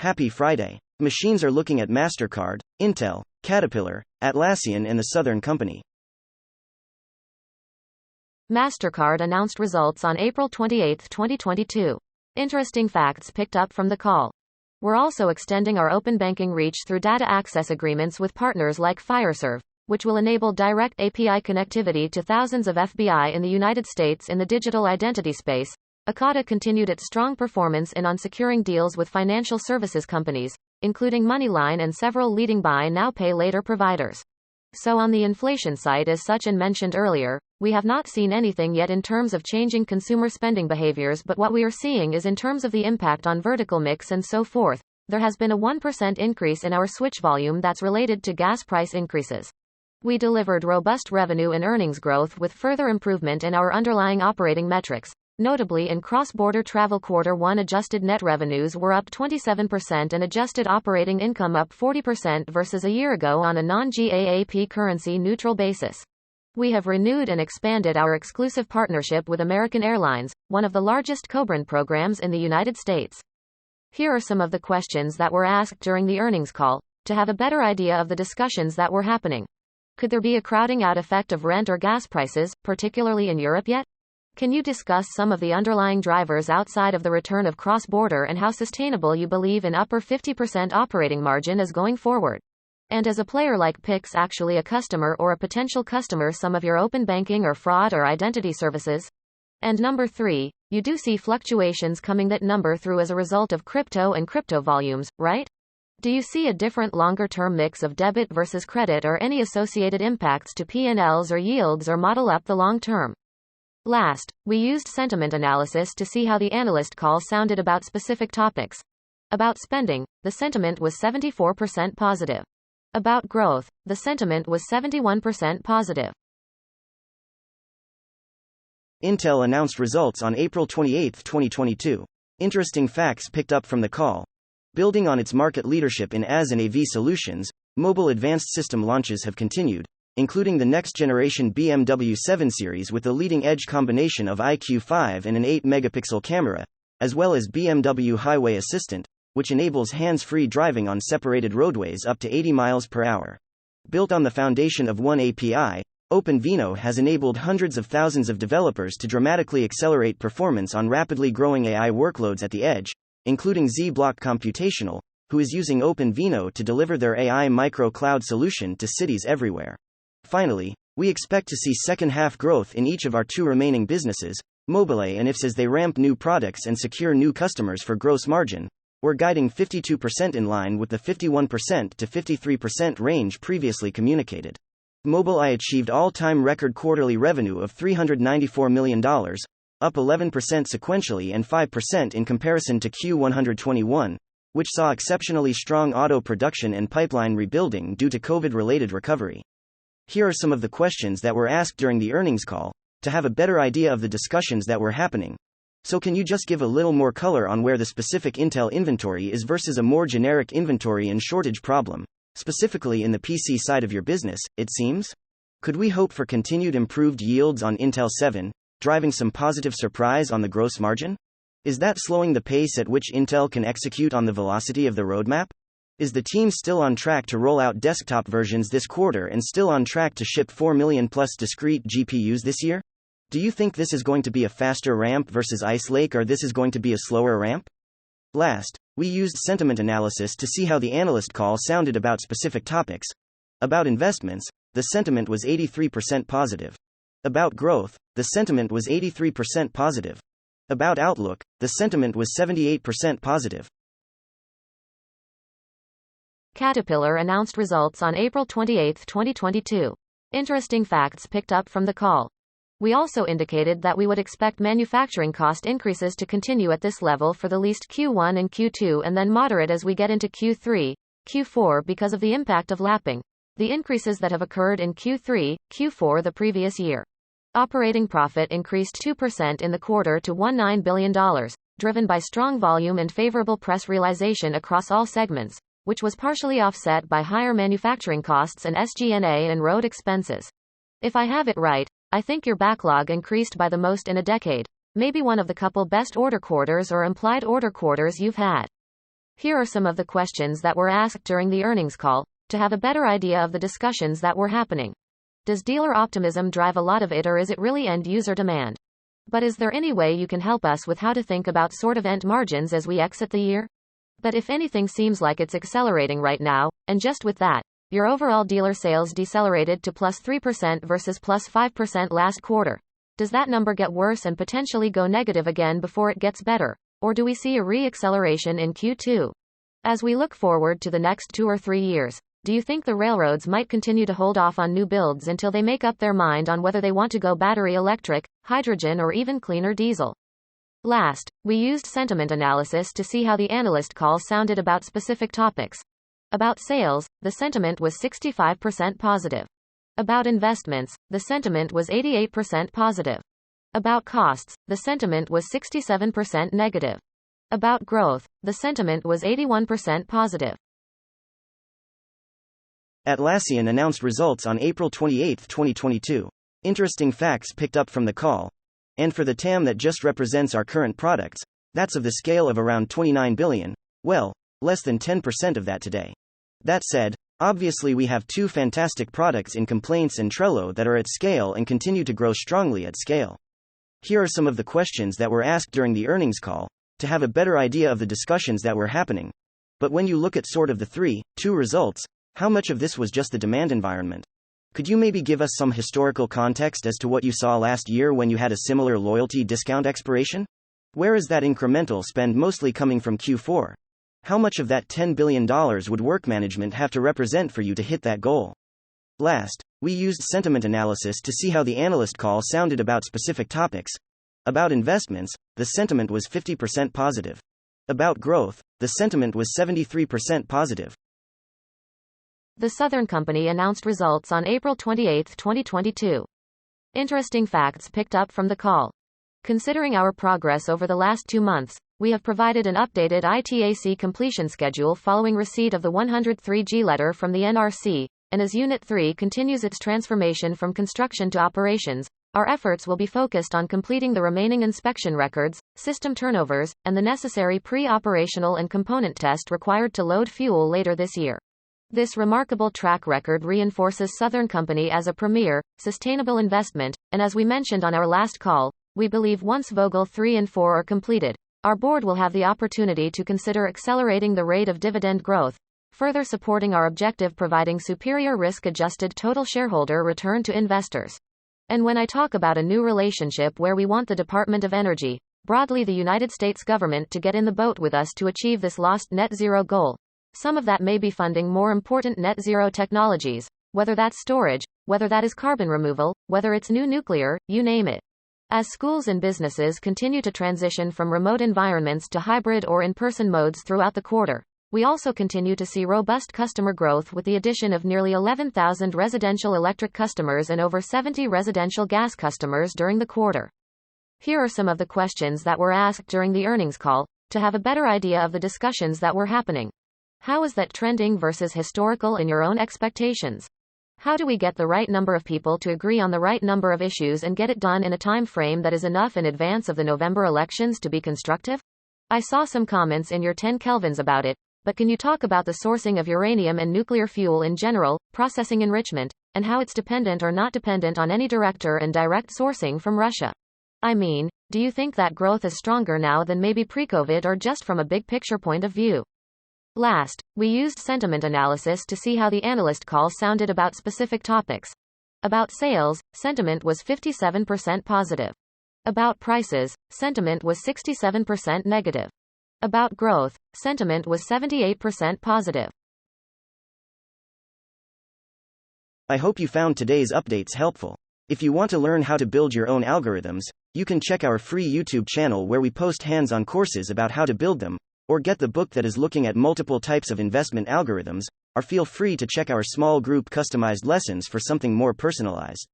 Happy Friday. Machines are looking at MasterCard, Intel, Caterpillar, Atlassian, and the Southern Company. MasterCard announced results on April 28, 2022. Interesting facts picked up from the call. We're also extending our open banking reach through data access agreements with partners like Fiserv, which will enable direct API connectivity to thousands of FBI in the United States in the digital identity space. Ekata continued its strong performance on securing deals with financial services companies, including Moneyline and several leading buy now pay later providers. So on the inflation side, as such and mentioned earlier, we have not seen anything yet in terms of changing consumer spending behaviors, but what we are seeing is in terms of the impact on vertical mix and so forth. There has been a 1% increase in our switch volume that's related to gas price increases. We delivered robust revenue and earnings growth with further improvement in our underlying operating metrics. Notably in cross-border travel, Q1 adjusted net revenues were up 27% and adjusted operating income up 40% versus a year ago on a non-GAAP currency neutral basis. We have renewed and expanded our exclusive partnership with American Airlines, one of the largest co-brand programs in the United States. Here are some of the questions that were asked during the earnings call, to have a better idea of the discussions that were happening. Could there be a crowding out effect of rent or gas prices, particularly in Europe yet? Can you discuss some of the underlying drivers outside of the return of cross-border and how sustainable you believe in upper 50% operating margin is going forward? And as a player like Pix actually a customer or a potential customer some of your open banking or fraud or identity services? And number 3, you do see fluctuations coming that number through as a result of crypto and crypto volumes, right? Do you see a different longer-term mix of debit versus credit or any associated impacts to P&Ls or yields or model up the long term? Last, we used sentiment analysis to see how the analyst call sounded about specific topics. About spending, the sentiment was 74% positive. About growth, the sentiment was 71% positive. Intel announced results on April 28, 2022. Interesting facts picked up from the call. Building on its market leadership in AS and AV solutions, mobile advanced system launches have continued, including the next-generation BMW 7 Series with the leading-edge combination of IQ5 and an 8-megapixel camera, as well as BMW Highway Assistant, which enables hands-free driving on separated roadways up to 80 miles per hour. Built on the foundation of One API, OpenVINO has enabled hundreds of thousands of developers to dramatically accelerate performance on rapidly growing AI workloads at the edge, including Z-Block Computational, who is using OpenVINO to deliver their AI micro-cloud solution to cities everywhere. Finally, we expect to see second-half growth in each of our two remaining businesses, Mobile and IFS, as they ramp new products and secure new customers for gross margin. We're guiding 52% in line with the 51% to 53% range previously communicated. Mobile achieved all-time record quarterly revenue of $394 million, up 11% sequentially and 5% in comparison to Q121, which saw exceptionally strong auto production and pipeline rebuilding due to COVID-related recovery. Here are some of the questions that were asked during the earnings call, to have a better idea of the discussions that were happening. So can you just give a little more color on where the specific Intel inventory is versus a more generic inventory and shortage problem, specifically in the PC side of your business, it seems? Could we hope for continued improved yields on Intel 7, driving some positive surprise on the gross margin? Is that slowing the pace at which Intel can execute on the velocity of the roadmap? Is the team still on track to roll out desktop versions this quarter and still on track to ship 4 million plus discrete GPUs this year? Do you think this is going to be a faster ramp versus Ice Lake, or this is going to be a slower ramp? Last, we used sentiment analysis to see how the analyst call sounded about specific topics. About investments, the sentiment was 83% positive. About growth, the sentiment was 83% positive. About outlook, the sentiment was 78% positive. Caterpillar announced results on April 28, 2022. Interesting facts picked up from the call. We also indicated that we would expect manufacturing cost increases to continue at this level for the least Q1 and Q2 and then moderate as we get into Q3, Q4 because of the impact of lapping the increases that have occurred in Q3, Q4 the previous year. Operating profit increased 2% in the quarter to $19 billion, driven by strong volume and favorable price realization across all segments, which was partially offset by higher manufacturing costs and SG&A and road expenses. If I have it right, I think your backlog increased by the most in a decade, maybe one of the couple best order quarters or implied order quarters you've had. Here are some of the questions that were asked during the earnings call, to have a better idea of the discussions that were happening. Does dealer optimism drive a lot of it, or is it really end user demand? But is there any way you can help us with how to think about sort of end margins as we exit the year? But if anything seems like it's accelerating right now, and just with that, your overall dealer sales decelerated to plus 3% versus plus 5% last quarter. Does that number get worse and potentially go negative again before it gets better? Or do we see a re-acceleration in Q2? As we look forward to the next 2 or 3 years, do you think the railroads might continue to hold off on new builds until they make up their mind on whether they want to go battery electric, hydrogen, or even cleaner diesel? Last, we used sentiment analysis to see how the analyst call sounded about specific topics. About sales, the sentiment was 65% positive. About investments, the sentiment was 88% positive. About costs, the sentiment was 67% negative. About growth, the sentiment was 81% positive. Atlassian announced results on April 28, 2022. Interesting facts picked up from the call. And for the TAM that just represents our current products, that's of the scale of around 29 billion, well, less than 10% of that today. That said, obviously we have 2 fantastic products in Complaints and Trello that are at scale and continue to grow strongly at scale. Here are some of the questions that were asked during the earnings call, to have a better idea of the discussions that were happening. But when you look at sort of the 2 results, how much of this was just the demand environment? Could you maybe give us some historical context as to what you saw last year when you had a similar loyalty discount expiration? Where is that incremental spend mostly coming from Q4? How much of that $10 billion would work management have to represent for you to hit that goal? Last, we used sentiment analysis to see how the analyst call sounded about specific topics. About investments, the sentiment was 50% positive. About growth, the sentiment was 73% positive. The Southern Company announced results on April 28, 2022. Interesting facts picked up from the call. Considering our progress over the last 2 months, we have provided an updated ITAC completion schedule following receipt of the 103G letter from the NRC, and as Unit 3 continues its transformation from construction to operations, our efforts will be focused on completing the remaining inspection records, system turnovers, and the necessary pre-operational and component test required to load fuel later this year. This remarkable track record reinforces Southern Company as a premier, sustainable investment, and as we mentioned on our last call, we believe once Vogtle 3 and 4 are completed, our board will have the opportunity to consider accelerating the rate of dividend growth, further supporting our objective providing superior risk-adjusted total shareholder return to investors. And when I talk about a new relationship where we want the Department of Energy, broadly the United States government, to get in the boat with us to achieve this lost net zero goal, some of that may be funding more important net zero technologies, whether that's storage, whether that is carbon removal, whether it's new nuclear, you name it. As schools and businesses continue to transition from remote environments to hybrid or in-person modes throughout the quarter, we also continue to see robust customer growth with the addition of nearly 11,000 residential electric customers and over 70 residential gas customers during the quarter. Here are some of the questions that were asked during the earnings call, to have a better idea of the discussions that were happening. How is that trending versus historical in your own expectations? How do we get the right number of people to agree on the right number of issues and get it done in a time frame that is enough in advance of the November elections to be constructive? I saw some comments in your 10 kelvins about it, but can you talk about the sourcing of uranium and nuclear fuel in general, processing enrichment, and how it's dependent or not dependent on any direct or indirect sourcing from Russia? I mean, do you think that growth is stronger now than maybe pre-COVID or just from a big picture point of view? Last, we used sentiment analysis to see how the analyst call sounded about specific topics. About sales, sentiment was 57% positive. About prices, sentiment was 67% negative. About growth, sentiment was 78% positive. I hope you found today's updates helpful. If you want to learn how to build your own algorithms, you can check our free YouTube channel where we post hands-on courses about how to build them, or get the book that is looking at multiple types of investment algorithms, or feel free to check our small group customized lessons for something more personalized.